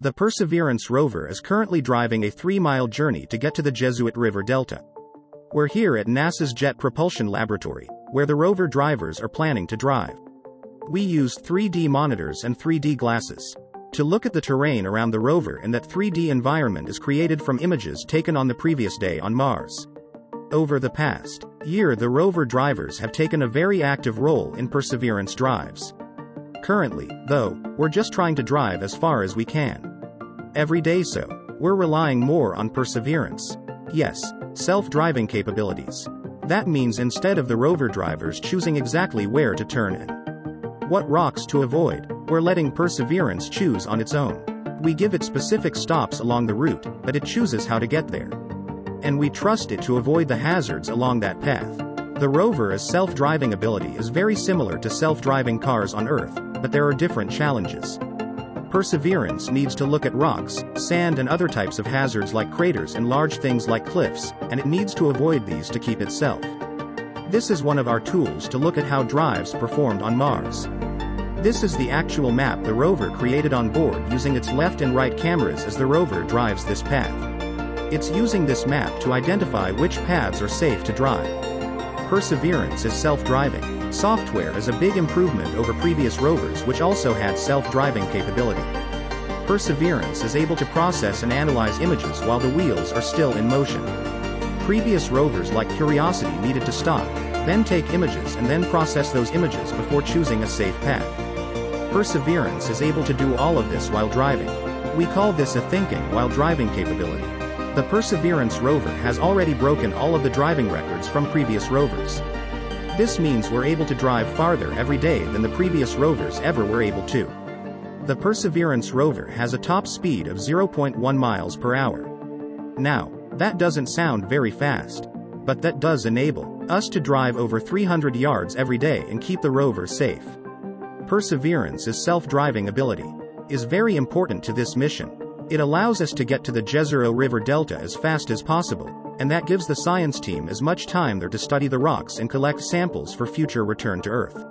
The Perseverance rover is currently driving a 3-mile journey to get to the Jezero River Delta. We're here at NASA's Jet Propulsion Laboratory, where the rover drivers are planning to drive. We used 3D monitors and 3D glasses to look at the terrain around the rover, and that 3D environment is created from images taken on the previous day on Mars. Over the past year, the rover drivers have taken a very active role in Perseverance drives. Currently, though, we're just trying to drive as far as we can. Every day, so we're relying more on Perseverance. Yes, self-driving capabilities. That means instead of the rover drivers choosing exactly where to turn and what rocks to avoid, we're letting Perseverance choose on its own. We give it specific stops along the route, but it chooses how to get there. And we trust it to avoid the hazards along that path. The rover's self-driving ability is very similar to self-driving cars on Earth, but there are different challenges. Perseverance needs to look at rocks, sand and other types of hazards like craters and large things like cliffs, and it needs to avoid these to keep itself. This is one of our tools to look at how drives performed on Mars. This is the actual map the rover created on board using its left and right cameras as the rover drives this path. It's using this map to identify which paths are safe to drive. Perseverance is self-driving. Software is a big improvement over previous rovers which also had self-driving capability. Perseverance is able to process and analyze images while the wheels are still in motion. Previous rovers like Curiosity needed to stop, then take images and then process those images before choosing a safe path. Perseverance is able to do all of this while driving. We call this a thinking while driving capability. The Perseverance rover has already broken all of the driving records from previous rovers. This means we're able to drive farther every day than the previous rovers ever were able to. The Perseverance rover has a top speed of 0.1 miles per hour. Now, that doesn't sound very fast, but that does enable us to drive over 300 yards every day and keep the rover safe. Perseverance's self-driving ability is very important to this mission. It allows us to get to the Jezero River Delta as fast as possible, and that gives the science team as much time there to study the rocks and collect samples for future return to Earth.